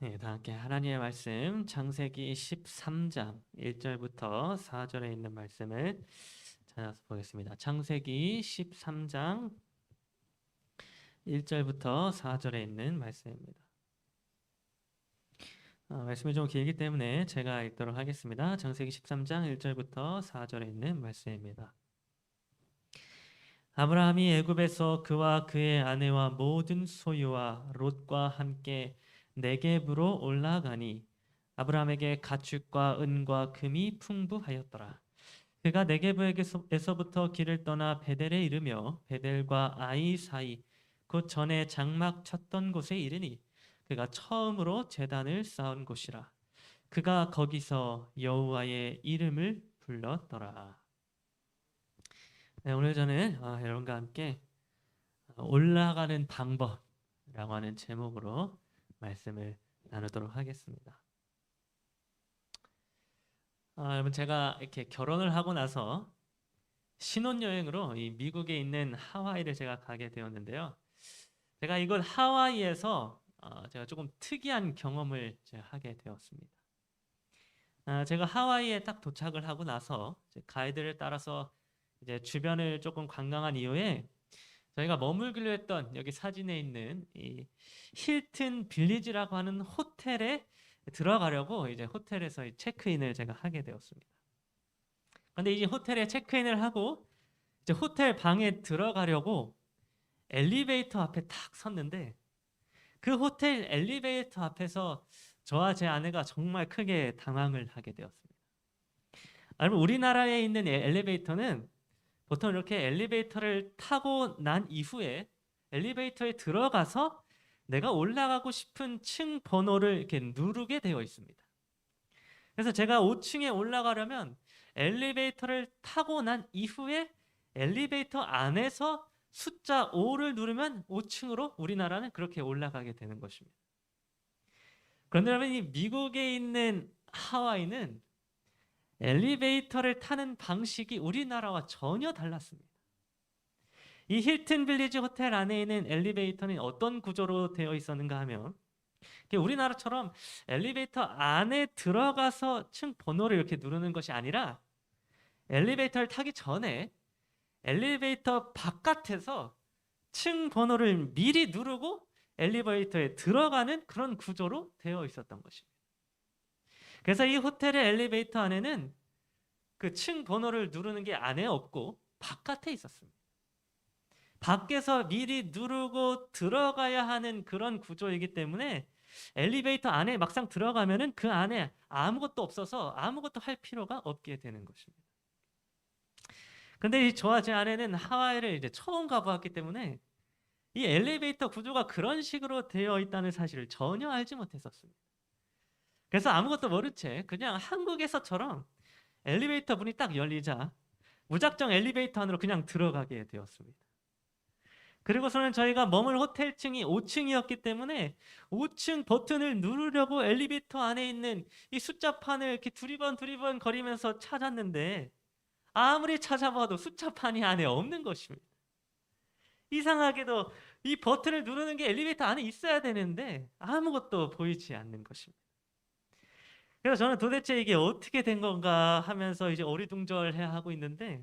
네, 다 함께 하나님의 말씀 창세기 13장 1절부터 4절에 있는 말씀을 찾아서 보겠습니다. 창세기 13장 1절부터 4절에 있는 말씀입니다. 말씀이 좀 길기 때문에 제가 읽도록 하겠습니다. 창세기 13장 1절부터 4절에 있는 말씀입니다. 아브라함이 애굽에서 그와 그의 아내와 모든 소유와 롯과 함께 네겝으로 올라가니 아브라함에게 가축과 은과 금이 풍부하였더라. 그가 네겝에서부터 길을 떠나 베델에 이르며 베델과 아이 사이 곧 전에 장막 쳤던 곳에 이르니 그가 처음으로 제단을 쌓은 곳이라. 그가 거기서 여호와의 이름을 불렀더라. 네, 오늘 저는 여러분과 함께 올라가는 방법이라고 하는 제목으로 말씀을 나누도록 하겠습니다. 여러분 제가 이렇게 결혼을 하고 나서 신혼여행으로 이 미국에 있는 하와이를 제가 가게 되었는데요. 제가 이곳 하와이에서 제가 조금 특이한 경험을 제가 하게 되었습니다. 제가 하와이에 딱 도착을 하고 나서 이제 가이드를 따라서 이제 주변을 조금 관광한 이후에 저희가 머물기로 했던 여기 사진에 있는 이 힐튼 빌리지라고 하는 호텔에 들어가려고 이제 호텔에서 체크인을 제가 하게 되었습니다. 근데 이제 호텔에 체크인을 하고 이제 호텔 방에 들어가려고 엘리베이터 앞에 탁 섰는데 그 호텔 엘리베이터 앞에서 저와 제 아내가 정말 크게 당황을 하게 되었습니다. 여러분 우리나라에 있는 엘리베이터는 보통 이렇게 엘리베이터를 타고 난 이후에 엘리베이터에 들어가서 내가 올라가고 싶은 층 번호를 이렇게 누르게 되어 있습니다. 그래서 제가 5층에 올라가려면 엘리베이터를 타고 난 이후에 엘리베이터 안에서 숫자 5를 누르면 5층으로 우리나라는 그렇게 올라가게 되는 것입니다. 그런데 여러분 이 미국에 있는 하와이는 엘리베이터를 타는 방식이 우리나라와 전혀 달랐습니다. 이 힐튼 빌리지 호텔 안에 있는 엘리베이터는 어떤 구조로 되어 있었는가 하면 우리나라처럼 엘리베이터 안에 들어가서 층 번호를 이렇게 누르는 것이 아니라 엘리베이터를 타기 전에 엘리베이터 바깥에서 층 번호를 미리 누르고 엘리베이터에 들어가는 그런 구조로 되어 있었던 것입니다. 그래서 이 호텔의 엘리베이터 안에는 그 층 번호를 누르는 게 안에 없고 바깥에 있었습니다. 밖에서 미리 누르고 들어가야 하는 그런 구조이기 때문에 엘리베이터 안에 막상 들어가면은 그 안에 아무것도 없어서 아무것도 할 필요가 없게 되는 것입니다. 근데 저와 제 아내는 하와이를 이제 처음 가보았기 때문에 이 엘리베이터 구조가 그런 식으로 되어 있다는 사실을 전혀 알지 못했었습니다. 그래서 아무것도 모른 채 그냥 한국에서처럼 엘리베이터 문이 딱 열리자 무작정 엘리베이터 안으로 그냥 들어가게 되었습니다. 그리고서는 저희가 머물 호텔층이 5층이었기 때문에 5층 버튼을 누르려고 엘리베이터 안에 있는 이 숫자판을 이렇게 두리번 거리면서 찾았는데 아무리 찾아봐도 숫자판이 안에 없는 것입니다. 이상하게도 이 버튼을 누르는 게 엘리베이터 안에 있어야 되는데 아무것도 보이지 않는 것입니다. 그래서 저는 도대체 이게 어떻게 된 건가 하면서 이제 어리둥절해 하고 있는데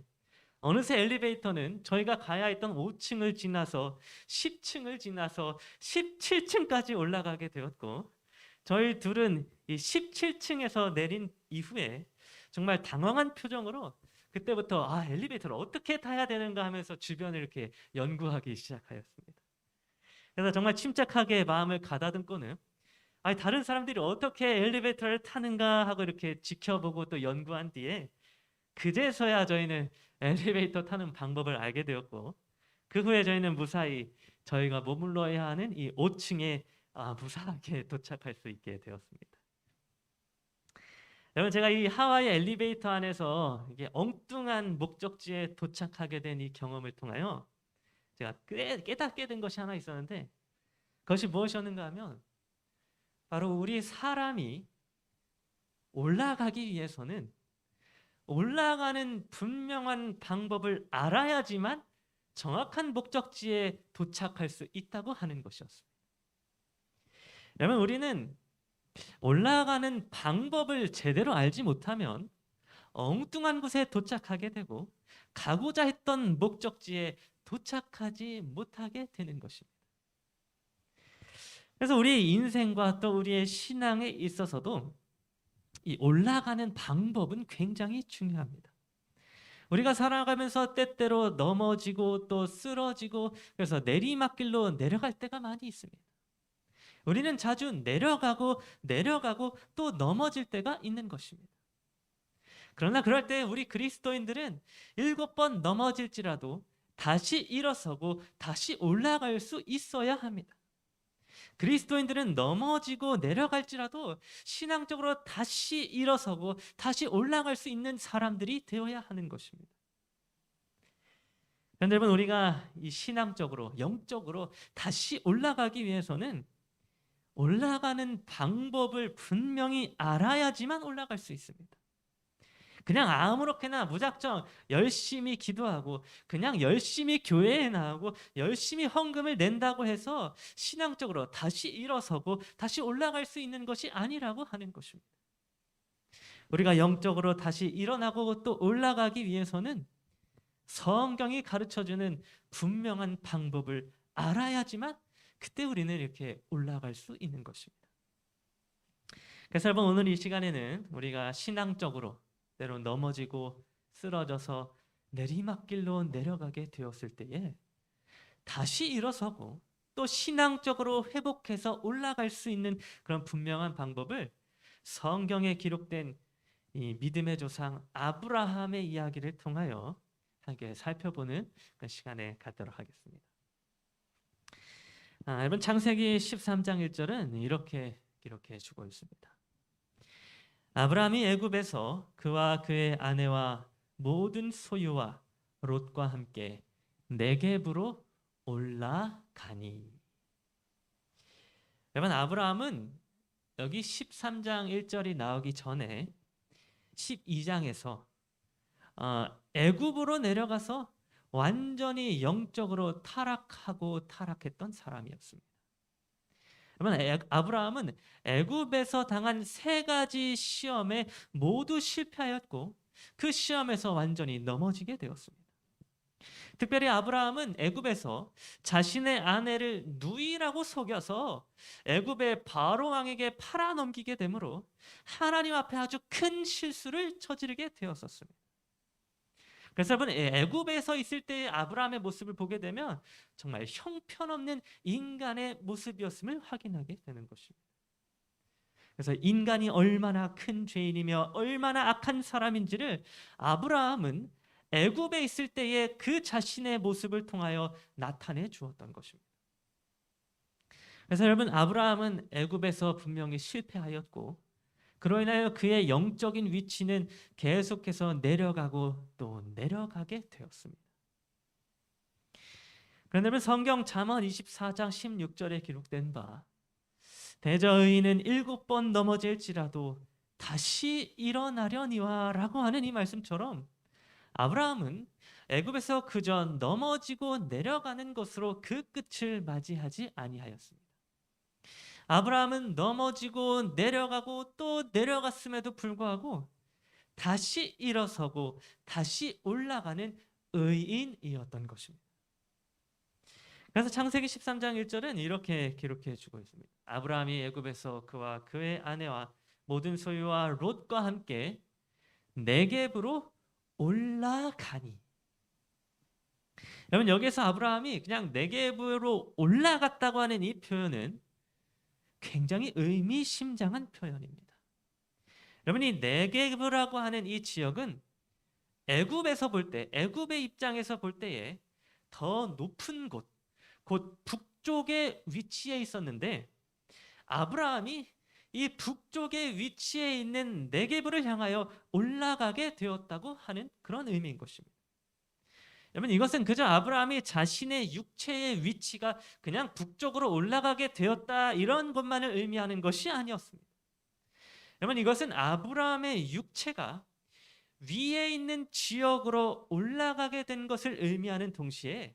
어느새 엘리베이터는 저희가 가야 했던 5층을 지나서 10층을 지나서 17층까지 올라가게 되었고 저희 둘은 이 17층에서 내린 이후에 정말 당황한 표정으로 그때부터 엘리베이터를 어떻게 타야 되는가 하면서 주변을 이렇게 연구하기 시작하였습니다. 그래서 정말 침착하게 마음을 가다듬고는 다른 사람들이 어떻게 엘리베이터를 타는가 하고 이렇게 지켜보고 또 연구한 뒤에 그제서야 저희는 엘리베이터 타는 방법을 알게 되었고 그 후에 저희는 무사히 저희가 머물러야 하는 이 5층에 무사하게 도착할 수 있게 되었습니다. 여러분 제가 이 하와이 엘리베이터 안에서 이게 엉뚱한 목적지에 도착하게 된 이 경험을 통하여 제가 깨닫게 된 것이 하나 있었는데 그것이 무엇이었는가 하면 바로 우리 사람이 올라가기 위해서는 올라가는 분명한 방법을 알아야지만 정확한 목적지에 도착할 수 있다고 하는 것이었습니다. 여러분 우리는 올라가는 방법을 제대로 알지 못하면 엉뚱한 곳에 도착하게 되고 가고자 했던 목적지에 도착하지 못하게 되는 것입니다. 그래서 우리의 인생과 또 우리의 신앙에 있어서도 이 올라가는 방법은 굉장히 중요합니다. 우리가 살아가면서 때때로 넘어지고 또 쓰러지고 그래서 내리막길로 내려갈 때가 많이 있습니다. 우리는 자주 내려가고 또 넘어질 때가 있는 것입니다. 그러나 그럴 때 우리 그리스도인들은 7번 넘어질지라도 다시 일어서고 다시 올라갈 수 있어야 합니다. 그리스도인들은 넘어지고 내려갈지라도 신앙적으로 다시 일어서고 다시 올라갈 수 있는 사람들이 되어야 하는 것입니다. 그런데 여러분, 우리가 이 신앙적으로 영적으로 다시 올라가기 위해서는 올라가는 방법을 분명히 알아야지만 올라갈 수 있습니다. 그냥 아무렇게나 무작정 열심히 기도하고 그냥 열심히 교회에 나오고 열심히 헌금을 낸다고 해서 신앙적으로 다시 일어서고 다시 올라갈 수 있는 것이 아니라고 하는 것입니다. 우리가 영적으로 다시 일어나고 또 올라가기 위해서는 성경이 가르쳐주는 분명한 방법을 알아야지만 그때 우리는 이렇게 올라갈 수 있는 것입니다. 그래서 여러분, 오늘 이 시간에는 우리가 신앙적으로 때로 넘어지고 쓰러져서 내리막길로 내려가게 되었을 때에 다시 일어서고 또 신앙적으로 회복해서 올라갈 수 있는 그런 분명한 방법을 성경에 기록된 이 믿음의 조상 아브라함의 이야기를 통하여 함께 살펴보는 그 시간에 갖도록 하겠습니다. 여러분, 창세기 13장 1절은 이렇게 기록해 주고 있습니다. 아브라함이 애굽에서 그와 그의 아내와 모든 소유와 롯과 함께 네겝으로 올라가니. 여러분, 아브라함은 여기 13장 1절이 나오기 전에 12장에서 애굽으로 내려가서 완전히 영적으로 타락했던 사람이었습니다. 여러분, 아브라함은 애굽에서 당한 3가지 시험에 모두 실패하였고 그 시험에서 완전히 넘어지게 되었습니다. 특별히 아브라함은 애굽에서 자신의 아내를 누이라고 속여서 애굽의 바로 왕에게 팔아넘기게 되므로 하나님 앞에 아주 큰 실수를 저지르게 되었었습니다. 그래서 여러분, 애굽에서 있을 때의 아브라함의 모습을 보게 되면 정말 형편없는 인간의 모습이었음을 확인하게 되는 것입니다. 그래서 인간이 얼마나 큰 죄인이며 얼마나 악한 사람인지를 아브라함은 애굽에 있을 때의 그 자신의 모습을 통하여 나타내 주었던 것입니다. 그래서 여러분, 아브라함은 애굽에서 분명히 실패하였고 그로 인하여 그의 영적인 위치는 계속해서 내려가고 또 내려가게 되었습니다. 그런데 성경 잠언 24장 16절에 기록된 바 대저의인은 7번 넘어질지라도 다시 일어나려니와 라고 하는 이 말씀처럼 아브라함은 애굽에서 그저 넘어지고 내려가는 것으로 그 끝을 맞이하지 아니하였습니다. 아브라함은 넘어지고 내려가고 또 내려갔음에도 불구하고 다시 일어서고 다시 올라가는 의인이었던 것입니다. 그래서 창세기 13장 1절은 이렇게 기록해 주고 있습니다. 아브라함이 애굽에서 그와 그의 아내와 모든 소유와 롯과 함께 네겝으로 올라가니. 여러분, 여기서 아브라함이 그냥 네겝으로 올라갔다고 하는 이 표현은 굉장히 의미심장한 표현입니다. 여러분, 이 네겝이라고 하는 이 지역은 애굽에서 볼 때, 애굽의 입장에서 볼 때에 더 높은 곳, 곧 북쪽에 위치해 있었는데 아브라함이 이 북쪽에 위치해 있는 네겝을 향하여 올라가게 되었다고 하는 그런 의미인 것입니다. 여러분, 이것은 그저 아브라함이 자신의 육체의 위치가 그냥 북쪽으로 올라가게 되었다 이런 것만을 의미하는 것이 아니었습니다. 여러분, 이것은 아브라함의 육체가 위에 있는 지역으로 올라가게 된 것을 의미하는 동시에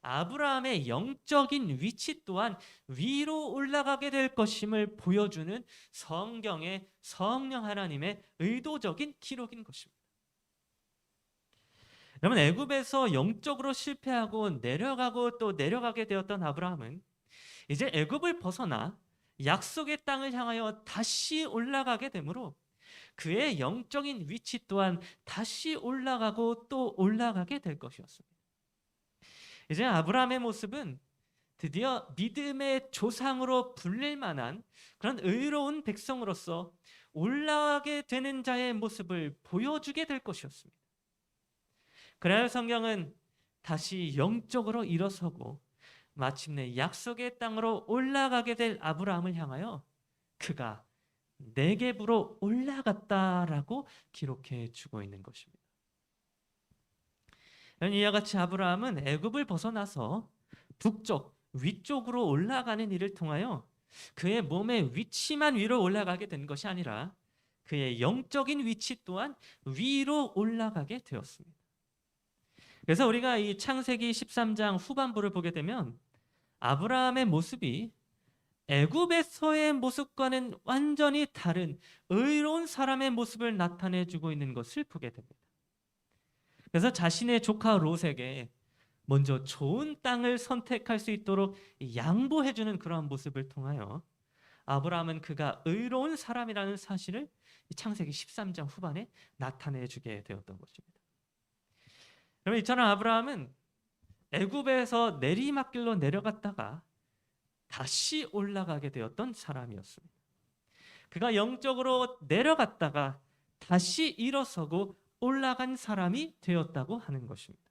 아브라함의 영적인 위치 또한 위로 올라가게 될 것임을 보여주는 성경의 성령 하나님의 의도적인 기록인 것입니다. 여러분, 애굽에서 영적으로 실패하고 내려가고 또 내려가게 되었던 아브라함은 이제 애굽을 벗어나 약속의 땅을 향하여 다시 올라가게 되므로 그의 영적인 위치 또한 다시 올라가고 또 올라가게 될 것이었습니다. 이제 아브라함의 모습은 드디어 믿음의 조상으로 불릴 만한 그런 의로운 백성으로서 올라가게 되는 자의 모습을 보여주게 될 것이었습니다. 그래야 성경은 다시 영적으로 일어서고 마침내 약속의 땅으로 올라가게 될 아브라함을 향하여 그가 네겝으로 올라갔다라고 기록해 주고 있는 것입니다. 이와 같이 아브라함은 애굽을 벗어나서 북쪽 위쪽으로 올라가는 일을 통하여 그의 몸의 위치만 위로 올라가게 된 것이 아니라 그의 영적인 위치 또한 위로 올라가게 되었습니다. 그래서 우리가 이 창세기 13장 후반부를 보게 되면 아브라함의 모습이 애굽에서의 모습과는 완전히 다른 의로운 사람의 모습을 나타내주고 있는 것을 보게 됩니다. 그래서 자신의 조카 롯에게 먼저 좋은 땅을 선택할 수 있도록 양보해주는 그러한 모습을 통하여 아브라함은 그가 의로운 사람이라는 사실을 창세기 13장 후반에 나타내주게 되었던 것입니다. 그러면 이처럼 아브라함은 애굽에서 내리막길로 내려갔다가 다시 올라가게 되었던 사람이었습니다. 그가 영적으로 내려갔다가 다시 일어서고 올라간 사람이 되었다고 하는 것입니다.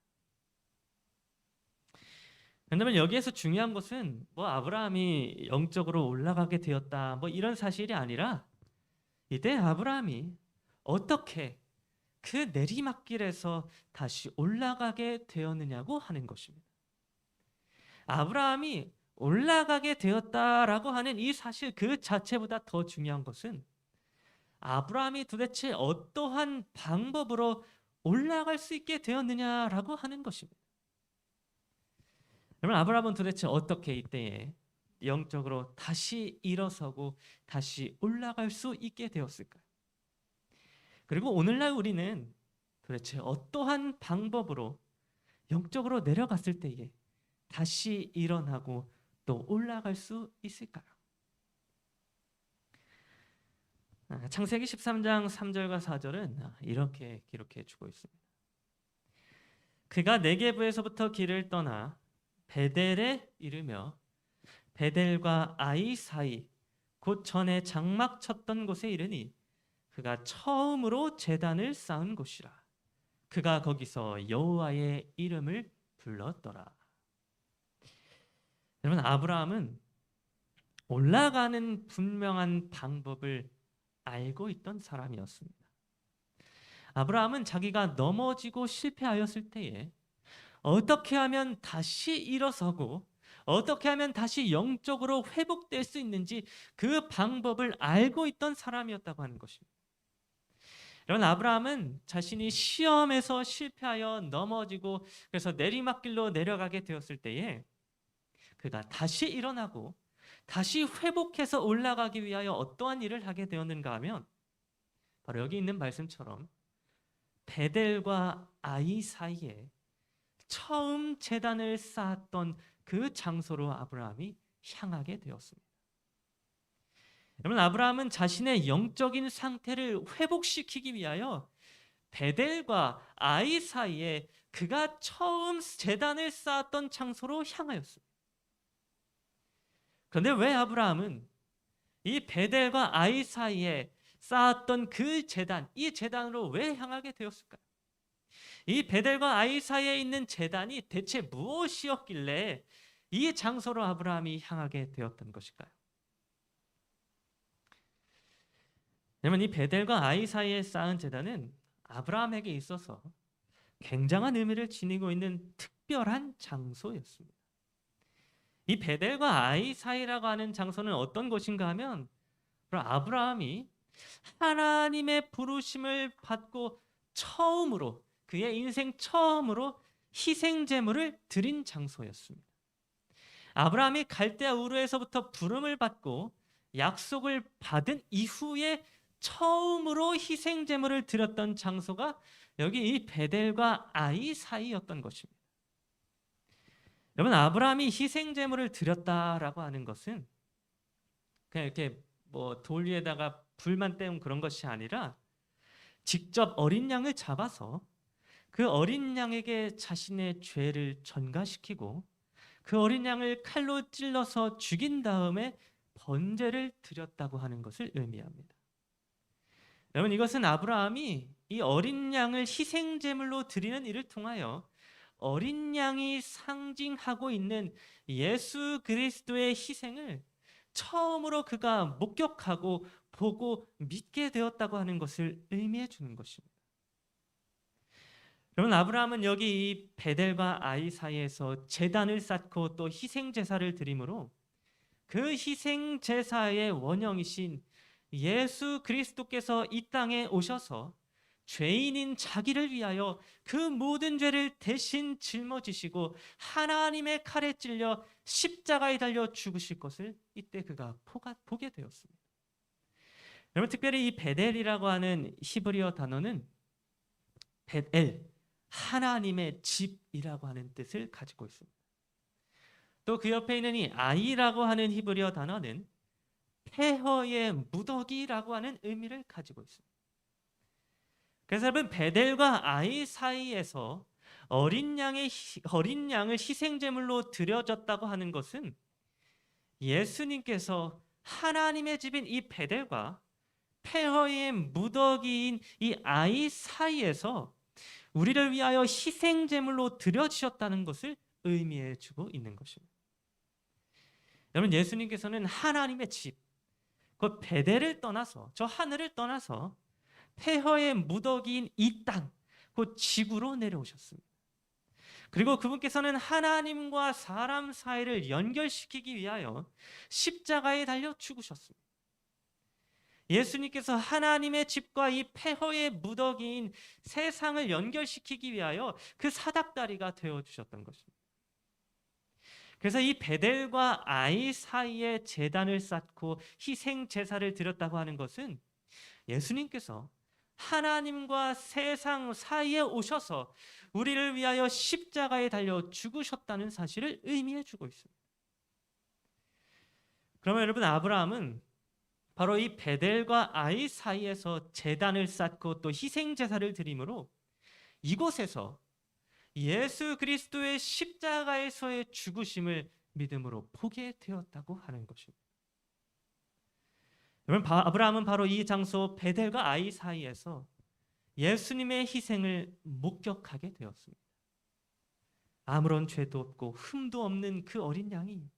그런데 여기에서 중요한 것은 아브라함이 영적으로 올라가게 되었다 이런 사실이 아니라 이때 아브라함이 어떻게 그 내리막길에서 다시 올라가게 되었느냐고 하는 것입니다. 아브라함이 올라가게 되었다라고 하는 이 사실 그 자체보다 더 중요한 것은 아브라함이 도대체 어떠한 방법으로 올라갈 수 있게 되었느냐라고 하는 것입니다. 여러분, 아브라함은 도대체 어떻게 이때에 영적으로 다시 일어서고 다시 올라갈 수 있게 되었을까요? 그리고 오늘날 우리는 도대체 어떠한 방법으로 영적으로 내려갔을 때에 다시 일어나고 또 올라갈 수 있을까요? 창세기 13장 3절과 4절은 이렇게 기록해 주고 있습니다. 그가 네게브에서부터 길을 떠나 베델에 이르며 베델과 아이 사이 곧 전에 장막 쳤던 곳에 이르니 그가 처음으로 제단을 쌓은 곳이라. 그가 거기서 여호와의 이름을 불렀더라. 여러분, 아브라함은 올라가는 분명한 방법을 알고 있던 사람이었습니다. 아브라함은 자기가 넘어지고 실패하였을 때에 어떻게 하면 다시 일어서고 어떻게 하면 다시 영적으로 회복될 수 있는지 그 방법을 알고 있던 사람이었다고 하는 것입니다. 여러분, 아브라함은 자신이 시험에서 실패하여 넘어지고 그래서 내리막길로 내려가게 되었을 때에 그가 다시 일어나고 다시 회복해서 올라가기 위하여 어떠한 일을 하게 되었는가 하면 바로 여기 있는 말씀처럼 베델과 아이 사이에 처음 제단을 쌓았던 그 장소로 아브라함이 향하게 되었습니다. 여러분, 아브라함은 자신의 영적인 상태를 회복시키기 위하여 베델과 아이 사이에 그가 처음 제단을 쌓았던 장소로 향하였습니다. 그런데 왜 아브라함은 이 베델과 아이 사이에 쌓았던 그 제단, 이 제단으로 왜 향하게 되었을까요? 이 베델과 아이 사이에 있는 제단이 대체 무엇이었길래 이 장소로 아브라함이 향하게 되었던 것일까요? 왜냐하면 이 베델과 아이 사이에 쌓은 제단은 아브라함에게 있어서 굉장한 의미를 지니고 있는 특별한 장소였습니다. 이 베델과 아이 사이라고 하는 장소는 어떤 곳인가 하면 아브라함이 하나님의 부르심을 받고 처음으로 그의 인생 처음으로 희생 제물을 드린 장소였습니다. 아브라함이 갈대아 우르에서부터 부름을 받고 약속을 받은 이후에 처음으로 희생 제물을 드렸던 장소가 여기 이 베델과 아이 사이였던 것입니다. 여러분, 아브라함이 희생 제물을 드렸다라고 하는 것은 그냥 이렇게 뭐 돌 위에다가 불만 때운 그런 것이 아니라 직접 어린 양을 잡아서 그 어린 양에게 자신의 죄를 전가시키고 그 어린 양을 칼로 찔러서 죽인 다음에 번제를 드렸다고 하는 것을 의미합니다. 여러분, 이것은 아브라함이 이 어린 양을 희생 제물로 드리는 일을 통하여 어린 양이 상징하고 있는 예수 그리스도의 희생을 처음으로 그가 목격하고 보고 믿게 되었다고 하는 것을 의미해 주는 것입니다. 여러분, 아브라함은 여기 이 베델과 아이 사이에서 제단을 쌓고 또 희생 제사를 드림으로 그 희생 제사의 원형이신 예수 그리스도께서 이 땅에 오셔서 죄인인 자기를 위하여 그 모든 죄를 대신 짊어지시고 하나님의 칼에 찔려 십자가에 달려 죽으실 것을 이때 그가 보게 되었습니다. 여러분, 특별히 이 베델이라고 하는 히브리어 단어는 벳엘, 하나님의 집이라고 하는 뜻을 가지고 있습니다. 또 그 옆에 있는 이 아이라고 하는 히브리어 단어는 폐허의 무더기라고 하는 의미를 가지고 있습니다. 그래서 여러분, 베델과 아이 사이에서 어린 양을 희생 제물로 드려졌다고 하는 것은 예수님께서 하나님의 집인 이 베델과 폐허의 무더기인 이 아이 사이에서 우리를 위하여 희생 제물로 드려주셨다는 것을 의미해 주고 있는 것입니다. 여러분, 예수님께서는 하나님의 집, 그 베델을 떠나서 저 하늘을 떠나서 폐허의 무더기인 이 땅, 그 지구로 내려오셨습니다. 그리고 그분께서는 하나님과 사람 사이를 연결시키기 위하여 십자가에 달려 죽으셨습니다. 예수님께서 하나님의 집과 이 폐허의 무더기인 세상을 연결시키기 위하여 그 사닥다리가 되어주셨던 것입니다. 그래서 이 베델과 아이 사이에 제단을 쌓고 희생 제사를 드렸다고 하는 것은 예수님께서 하나님과 세상 사이에 오셔서 우리를 위하여 십자가에 달려 죽으셨다는 사실을 의미해 주고 있습니다. 그러면 여러분, 아브라함은 바로 이 베델과 아이 사이에서 제단을 쌓고 또 희생 제사를 드림으로 이곳에서 예수 그리스도의 십자가에서의 죽으심을 믿음으로 보게 되었다고 하는 것입니다. 여러분, 아브라함은 바로 이 장소 베델과 아이 사이에서 예수님의 희생을 목격하게 되었습니다. 아무런 죄도 없고 흠도 없는 그 어린 양이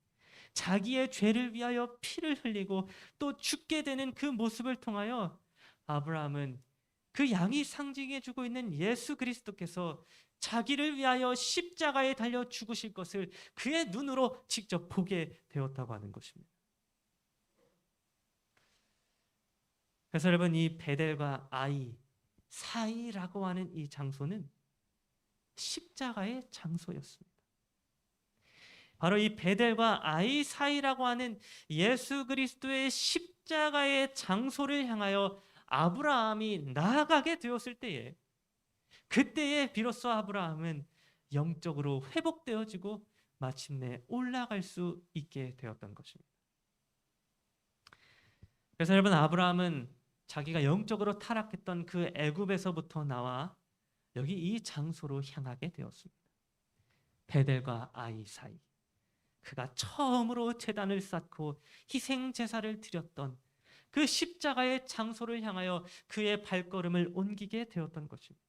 자기의 죄를 위하여 피를 흘리고 또 죽게 되는 그 모습을 통하여 아브라함은 그 양이 상징해주고 있는 예수 그리스도께서 자기를 위하여 십자가에 달려 죽으실 것을 그의 눈으로 직접 보게 되었다고 하는 것입니다. 그래서 여러분, 이 베델과 아이 사이라고 하는 이 장소는 십자가의 장소였습니다. 바로 이 베델과 아이 사이라고 하는 예수 그리스도의 십자가의 장소를 향하여 아브라함이 나아가게 되었을 때에 그때에 비로소 아브라함은 영적으로 회복되어지고 마침내 올라갈 수 있게 되었던 것입니다. 그래서 여러분, 아브라함은 자기가 영적으로 타락했던 그 애굽에서부터 나와 여기 이 장소로 향하게 되었습니다. 베델과 아이 사이, 그가 처음으로 제단을 쌓고 희생 제사를 드렸던 그 십자가의 장소를 향하여 그의 발걸음을 옮기게 되었던 것입니다.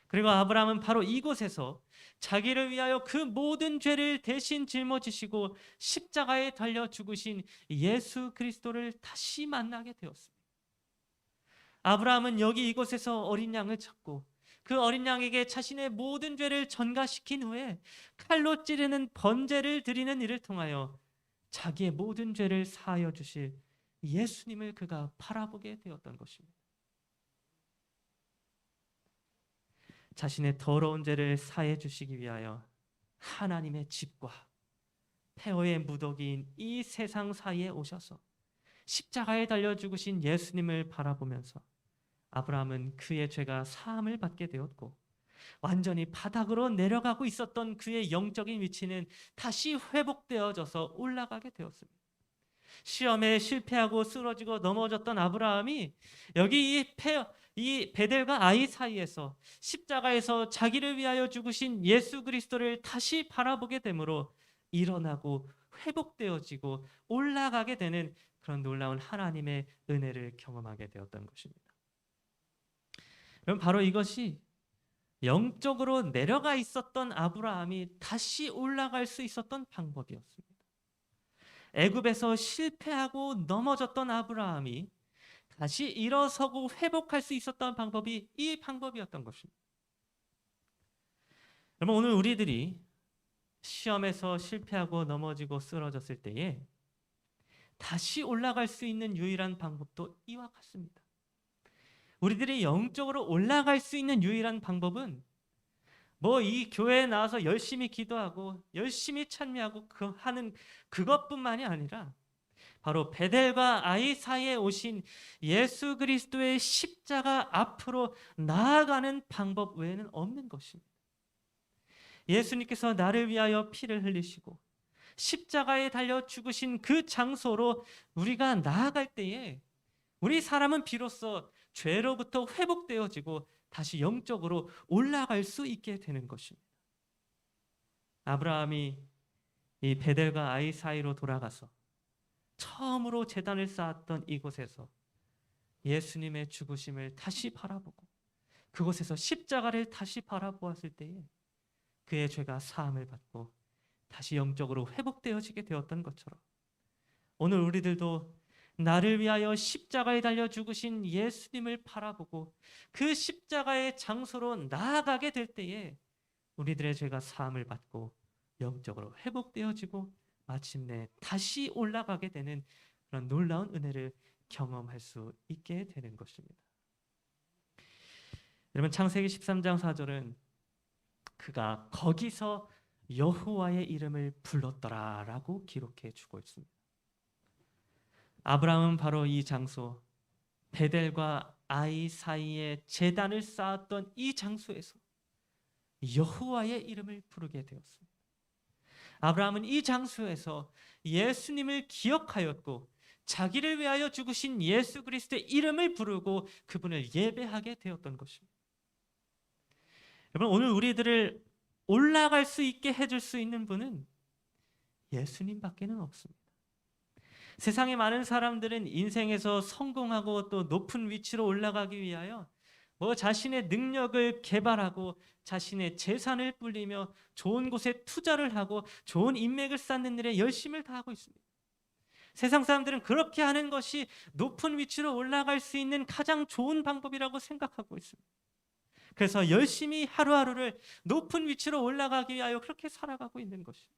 그리고 아브라함은 바로 이곳에서 자기를 위하여 그 모든 죄를 대신 짊어지시고 십자가에 달려 죽으신 예수 그리스도를 다시 만나게 되었습니다. 아브라함은 여기 이곳에서 어린 양을 찾고 그 어린 양에게 자신의 모든 죄를 전가시킨 후에 칼로 찌르는 번제를 드리는 일을 통하여 자기의 모든 죄를 사하여 주실 예수님을 그가 바라보게 되었던 것입니다. 자신의 더러운 죄를 사해 주시기 위하여 하나님의 집과 폐허의 무더기인 이 세상 사이에 오셔서 십자가에 달려 죽으신 예수님을 바라보면서 아브라함은 그의 죄가 사함을 받게 되었고, 완전히 바닥으로 내려가고 있었던 그의 영적인 위치는 다시 회복되어져서 올라가게 되었습니다. 시험에 실패하고 쓰러지고 넘어졌던 아브라함이 여기 이 베델과 아이 사이에서 십자가에서 자기를 위하여 죽으신 예수 그리스도를 다시 바라보게 되므로 일어나고 회복되어지고 올라가게 되는 그런 놀라운 하나님의 은혜를 경험하게 되었던 것입니다. 그럼 바로 이것이 영적으로 내려가 있었던 아브라함이 다시 올라갈 수 있었던 방법이었습니다. 애굽에서 실패하고 넘어졌던 아브라함이 다시 일어서고 회복할 수 있었던 방법이 이 방법이었던 것입니다. 여러분, 오늘 우리들이 시험에서 실패하고 넘어지고 쓰러졌을 때에 다시 올라갈 수 있는 유일한 방법도 이와 같습니다. 우리들이 영적으로 올라갈 수 있는 유일한 방법은 이 교회에 나와서 열심히 기도하고 열심히 찬미하고 하는 그것뿐만이 아니라 바로 베델과 아이 사이에 오신 예수 그리스도의 십자가 앞으로 나아가는 방법 외에는 없는 것입니다. 예수님께서 나를 위하여 피를 흘리시고 십자가에 달려 죽으신 그 장소로 우리가 나아갈 때에 우리 사람은 비로소 죄로부터 회복되어지고 다시 영적으로 올라갈 수 있게 되는 것입니다. 아브라함이 이 베델과 아이 사이로 돌아가서 처음으로 제단을 쌓았던 이곳에서 예수님의 죽으심을 다시 바라보고 그곳에서 십자가를 다시 바라보았을 때에 그의 죄가 사함을 받고 다시 영적으로 회복되어지게 되었던 것처럼 오늘 우리들도 나를 위하여 십자가에 달려 죽으신 예수님을 바라보고 그 십자가의 장소로 나아가게 될 때에 우리들의 죄가 사함을 받고 영적으로 회복되어지고 마침내 다시 올라가게 되는 그런 놀라운 은혜를 경험할 수 있게 되는 것입니다. 여러분, 창세기 13장 4절은 그가 거기서 여호와의 이름을 불렀더라라고 기록해 주고 있습니다. 아브라함은 바로 이 장소 베델과 아이 사이에 제단을 쌓았던 이 장소에서 여호와의 이름을 부르게 되었습니다. 아브라함은 이 장소에서 예수님을 기억하였고 자기를 위하여 죽으신 예수 그리스도의 이름을 부르고 그분을 예배하게 되었던 것입니다. 여러분, 오늘 우리들을 올라갈 수 있게 해줄 수 있는 분은 예수님밖에는 없습니다. 세상의 많은 사람들은 인생에서 성공하고 또 높은 위치로 올라가기 위하여 자신의 능력을 개발하고 자신의 재산을 불리며 좋은 곳에 투자를 하고 좋은 인맥을 쌓는 일에 열심을 다하고 있습니다. 세상 사람들은 그렇게 하는 것이 높은 위치로 올라갈 수 있는 가장 좋은 방법이라고 생각하고 있습니다. 그래서 열심히 하루하루를 높은 위치로 올라가기 위하여 그렇게 살아가고 있는 것입니다.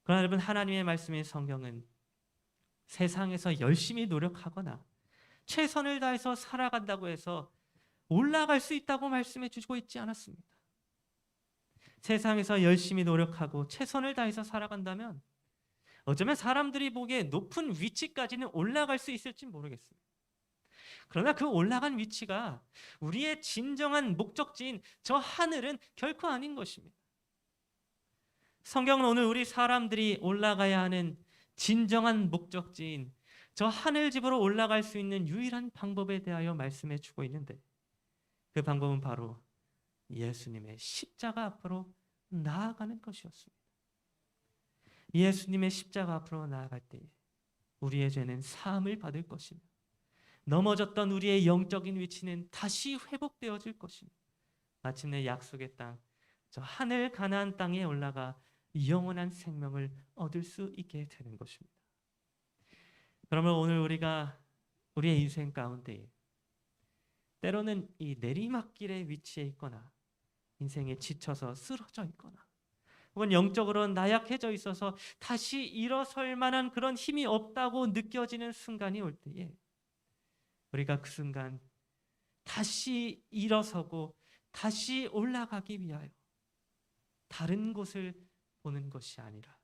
그러나 여러분, 하나님의 말씀인 성경은 세상에서 열심히 노력하거나 최선을 다해서 살아간다고 해서 올라갈 수 있다고 말씀해 주고 있지 않았습니다. 세상에서 열심히 노력하고 최선을 다해서 살아간다면 어쩌면 사람들이 보기에 높은 위치까지는 올라갈 수 있을지 모르겠습니다. 그러나 그 올라간 위치가 우리의 진정한 목적지인 저 하늘은 결코 아닌 것입니다. 성경은 오늘 우리 사람들이 올라가야 하는 진정한 목적지인 저 하늘집으로 올라갈 수 있는 유일한 방법에 대하여 말씀해 주고 있는데, 그 방법은 바로 예수님의 십자가 앞으로 나아가는 것이었습니다. 예수님의 십자가 앞으로 나아갈 때에 우리의 죄는 사함을 받을 것이며 넘어졌던 우리의 영적인 위치는 다시 회복되어질 것이며 마침내 약속의 땅, 저 하늘 가나안 땅에 올라가 영원한 생명을 얻을 수 있게 되는 것입니다. 그러면 오늘 우리가 우리의 인생 가운데 때로는 이 내리막길의 위치에 있거나 인생에 지쳐서 쓰러져 있거나 혹은 영적으로 나약해져 있어서 다시 일어설 만한 그런 힘이 없다고 느껴지는 순간이 올 때에 우리가 그 순간 다시 일어서고 다시 올라가기 위하여 다른 곳을 보는 것이 아니라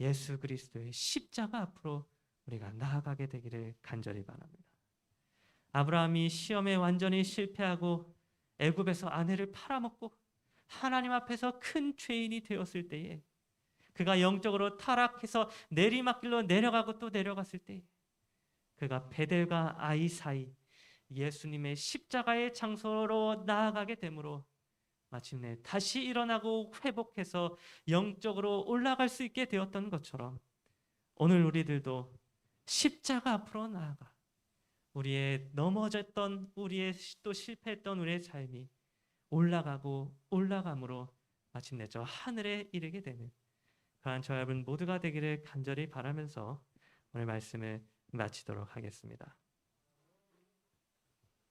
예수 그리스도의 십자가 앞으로 우리가 나아가게 되기를 간절히 바랍니다. 아브라함이 시험에 완전히 실패하고 애굽에서 아내를 팔아먹고 하나님 앞에서 큰 죄인이 되었을 때에, 그가 영적으로 타락해서 내리막길로 내려가고 또 내려갔을 때, 그가 베델과 아이 사이 예수님의 십자가의 장소로 나아가게 되므로 마침내 다시 일어나고 회복해서 영적으로 올라갈 수 있게 되었던 것처럼, 오늘 우리들도 십자가 앞으로 나아가 우리의 넘어졌던, 우리의 또 실패했던 우리의 삶이 올라가고 올라감으로 마침내 저 하늘에 이르게 되는 그러한 저와 여러분 모두가 되기를 간절히 바라면서 오늘 말씀을 마치도록 하겠습니다.